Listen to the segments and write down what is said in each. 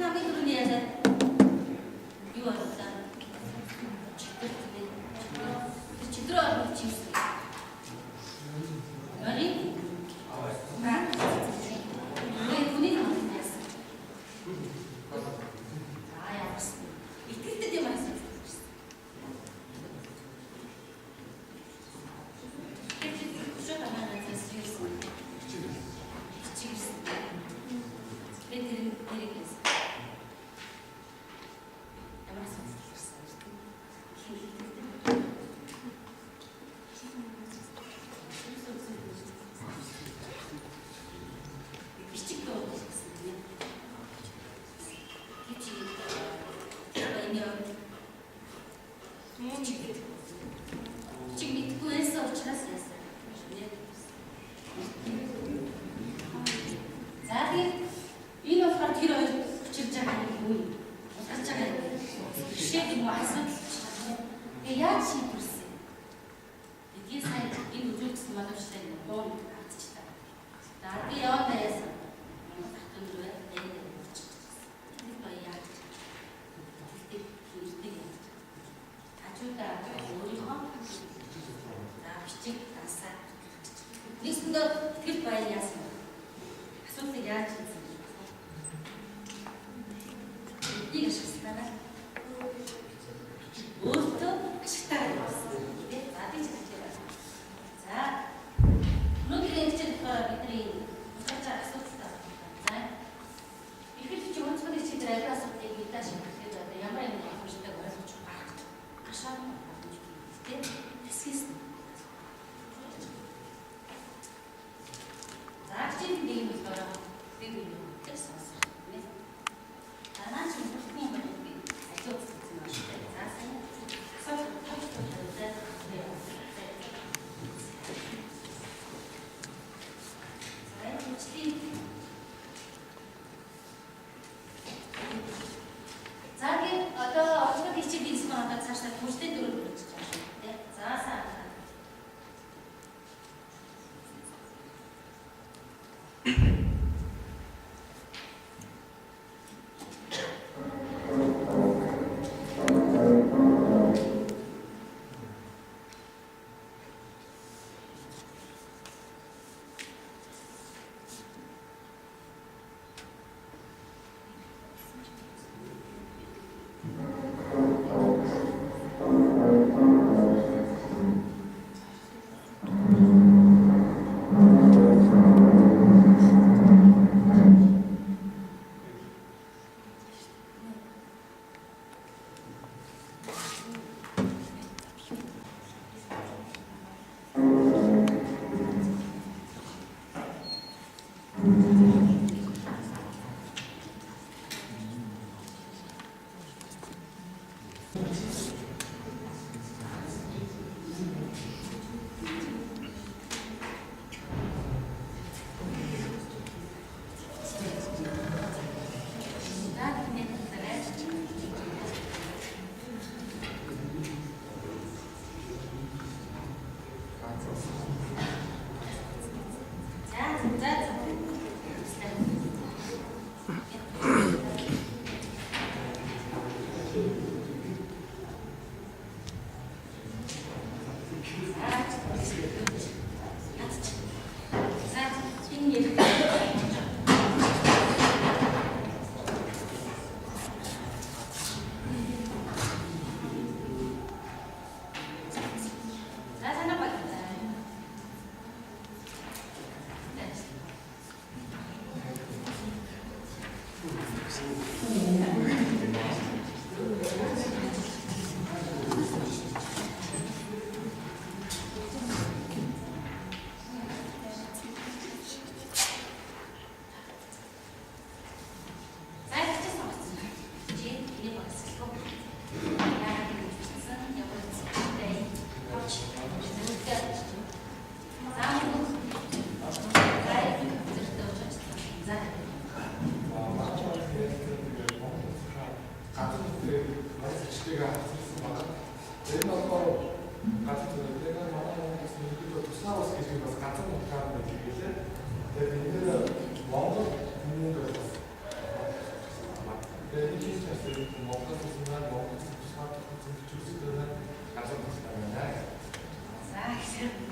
хамгийн түрүүний яриад юу болоо? Читрөө авах чимсэн. Яри? Хүний хамт яасан. Яасан. Итгэдэг юм аа. 순간 먹고 싶어서 줄 수 있는 감성 있다면 자, 이제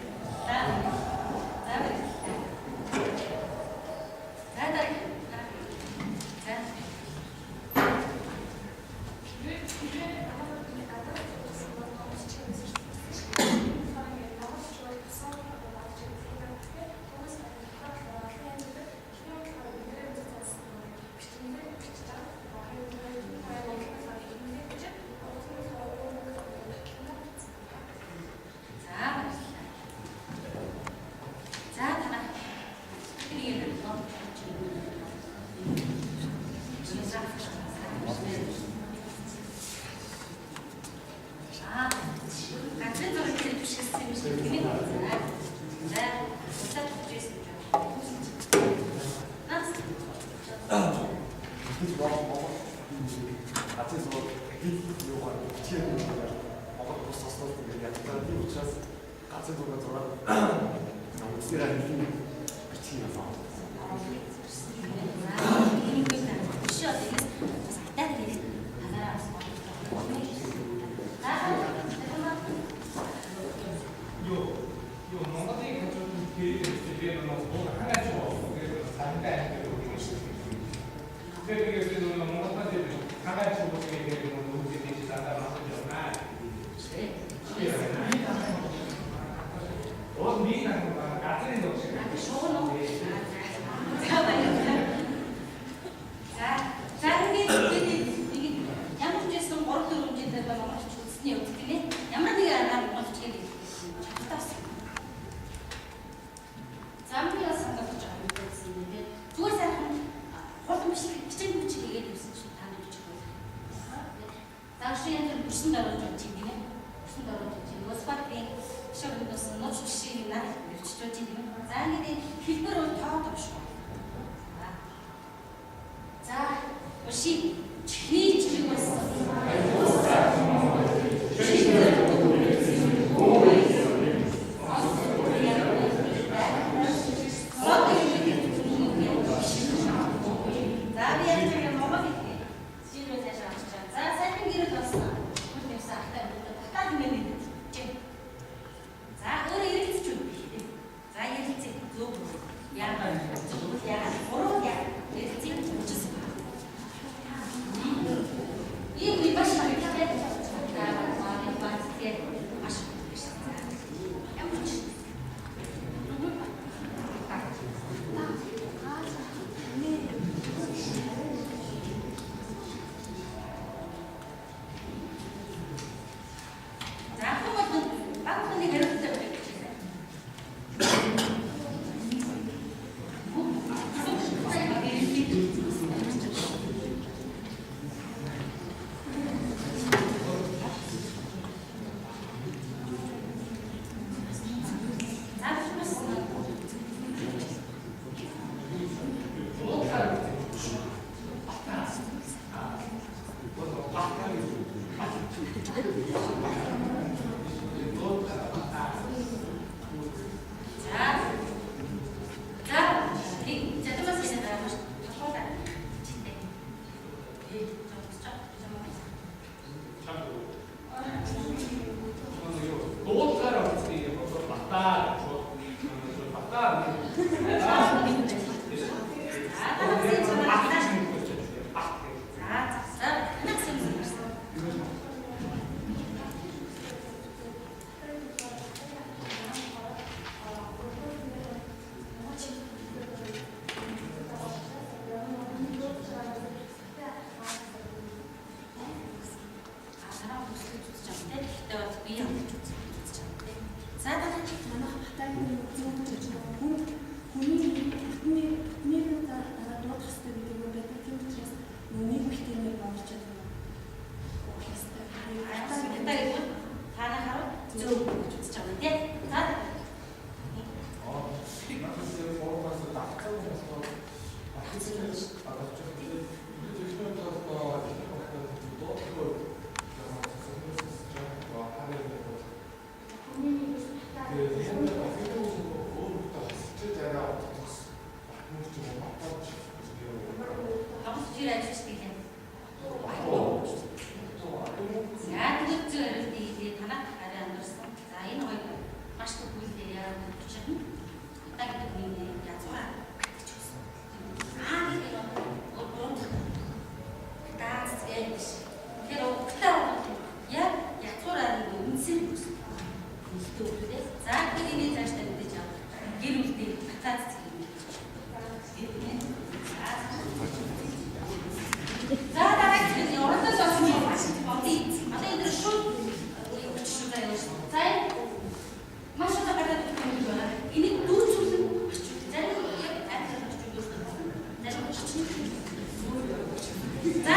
За тэгээд зөв танах арай амарсан. За энэ хоёр маш их үйлдэл яагаад учирна? Та гэдэг нь язгуураа гэсэн. Тэгээд урд даас гэж тэр угтаа яг язгуураа үнсэр бүс. За тэгээд энэ цааш та мэдээж авах. Гэр бүлтэй татаад зэх юм. За дараагийн нь урдаас олсон юм. Одоо энэ шууд цай маш их гадаад юм байна. Энийг дүүцүүлэн зарим яг айхтар очиж өгсөн. Зарим очиж. За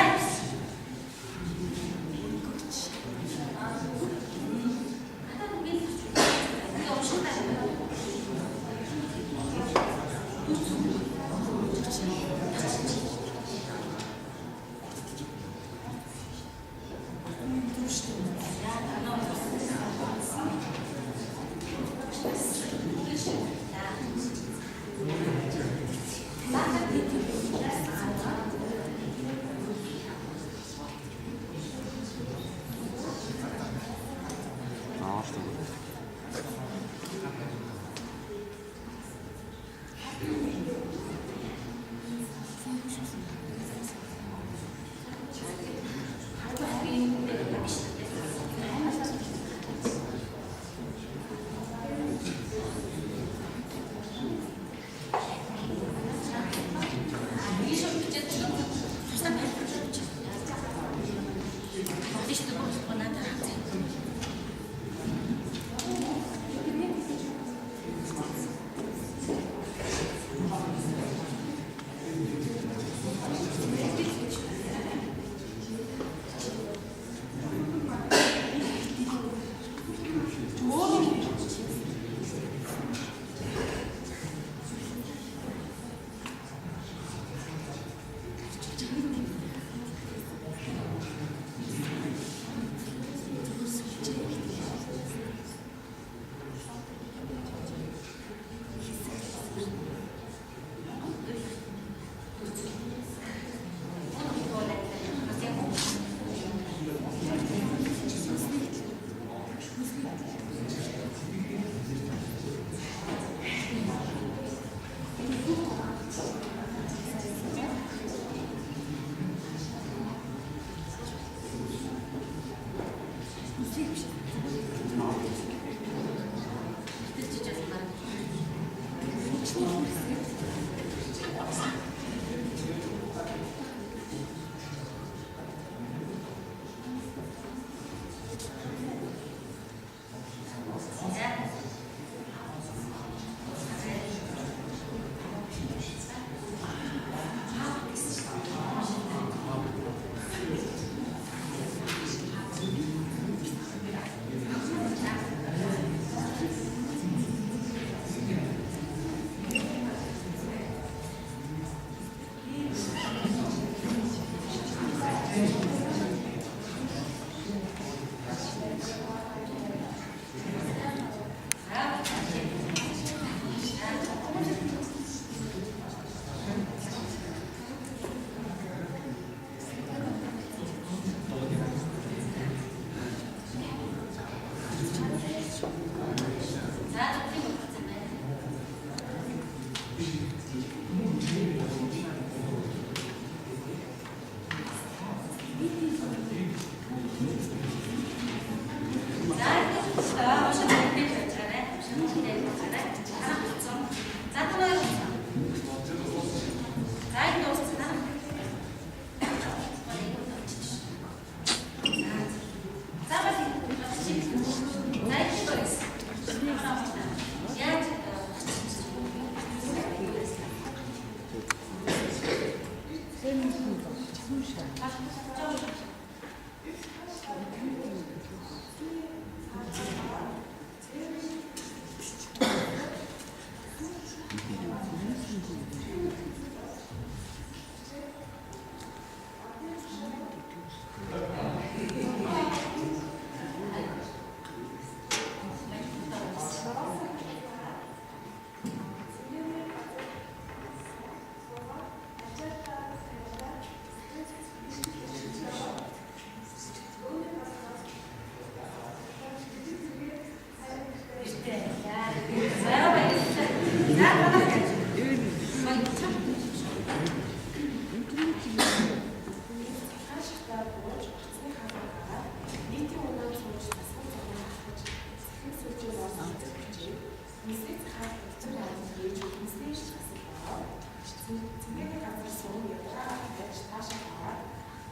цэнгээс газар суун ядраа байж таашаа аваад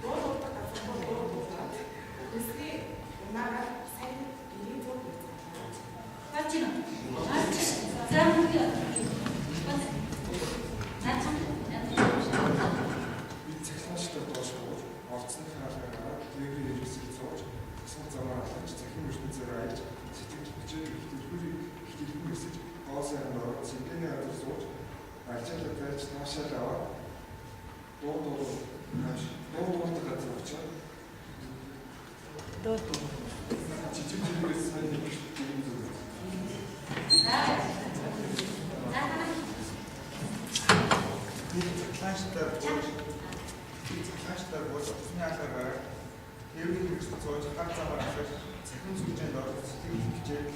дуулуулдаг газар дуулуулдаг. Өсвий унаагаар сайн ирээ зүг үзүүлээ. Бачина. Замгүй. Цахилгаанчтай доошгоо олцны хаалгаар дээврийн хэрэгсэл зууж цэцэг замаар алж захин ертөнцөөр айлж сэтгэж хүчээр ихтгэл өсөж гоо сайн ороод цэнгэний газар сууж альчаалаа байж таашаал аваад дуулуулдаг газар очоод жижиг жигээс сайн нэг юм зүйл. Цахилгаанчтай болж усны алгаар дээврийн хэрэгсэл зууж хар замаар алж захин сүлжээнд ороод сэтгэл хичээл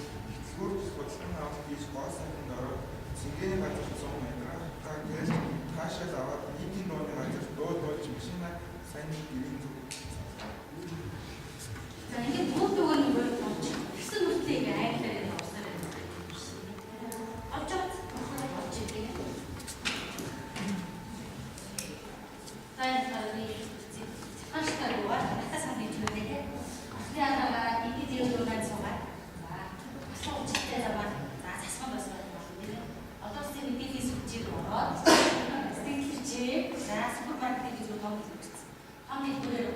хөтөлбөр бодлогын авалт хийж гоо сайханд ороод цэнгэний газар 100 метр гэж таашаал аваад нийтийн дууны газар дуулуулж машинаа сайн ирэн зүг. За ингээд бүгд өгөн болж гэсэн нүртийг айлтаар авсаар байна. Очоод очиж хаштагвар хасаа мэдүүлээ. Яагаад iki дийлүүнээс суугаад асуу чигтэй замаар засман басмаар байна. Одоо сэтгэлийн сүлжээг ороод сэтгэлчээ супермаркетыг зөв том үзсэн. Том хэлбэрээр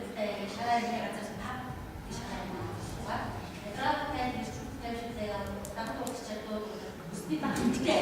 шараарны газар тав шараар байгаа. Эдраатай хэлбэртэй дамт ууччаад үсний багттай.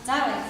Давай,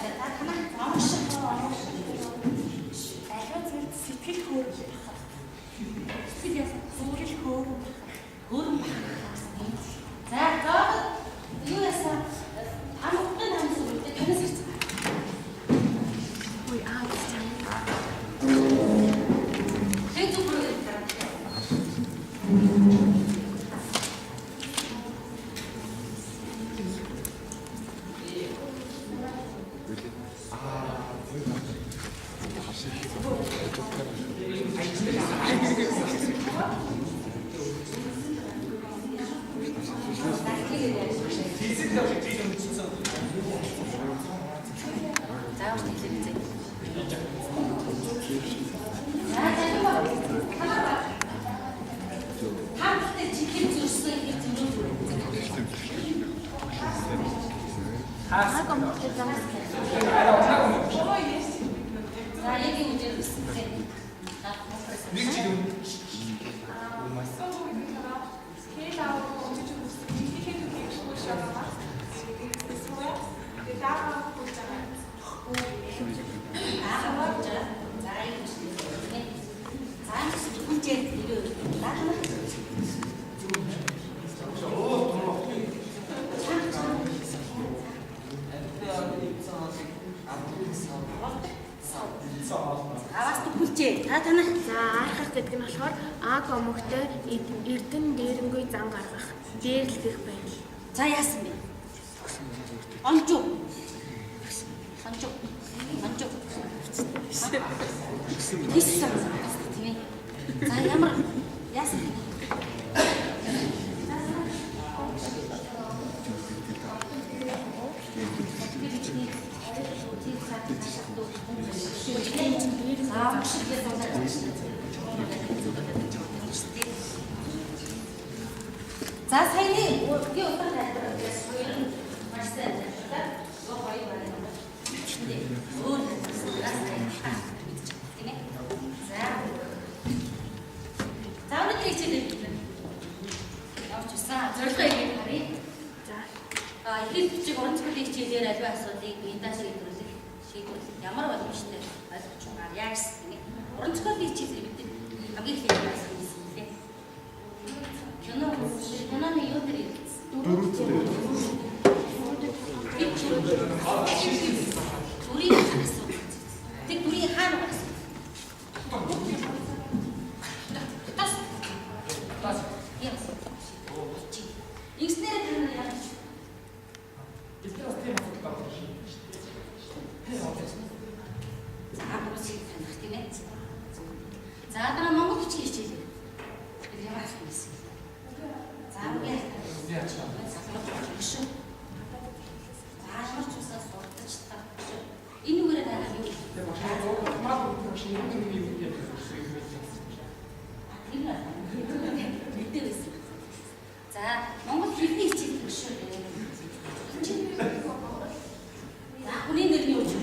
танах. За архах гэдэг нь болохоор аг омогтой эрдэн дээрэнгүй зан гаргах, дээрлэх байл. За яасан бэ? Онжуу. Онжуу. Гисэн. Тийм ээ. За ямар яасан бэ? За саяны би утга тайлбарлаж байна. Маш сайн тайлбарлаа. Гоо хоёр байна. Чиний өөр хэсгээс тийм ээ. За өнөөдөр хичээлээ явж усан. Зорилгоо ингэ харъя. За Эхлээд бичиг уран зохиолын хичээлээр аливаа асуудлыг биедээ шийдвэрлэх ямар боломжтой ойлгож байгаа яаж тийм ээ. Уран зохиолын хичээлээр бид хамгийн их хэлсэн юм лээ. Киноны юу дээр хэлсэн? Дүрийг харсан. Тэг дүрийг хаана гарсан? Тас. Яс. Инженер танаар яаж? За бүсийг таних тийм ээ. За дараа Монгол бичгийн хичээл. Би ямар хэлсэн юм. За үгээр. Заашмарч усаа сурдаж таа. Энэ үгээр дараа юу? За Монгол хэлний хичээл гэж шүү. За хүний нэрний үгс.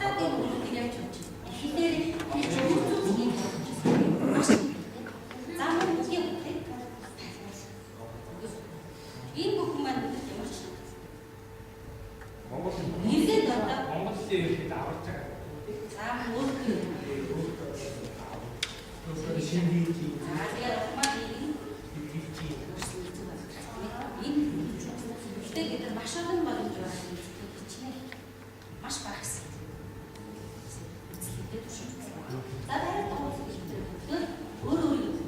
Хатаадын үгсийг явж өгч. Эхлээд за мөн үгүй. Энэ бүхэн маань ямар ч Монгол нэлээд одоо Монголын ихэд аварч байгаа. за өөрөөр Шинэ за яа маа энэ гэдэг маш олон боломж байна. Маш багс. За дараа нь өөр юм.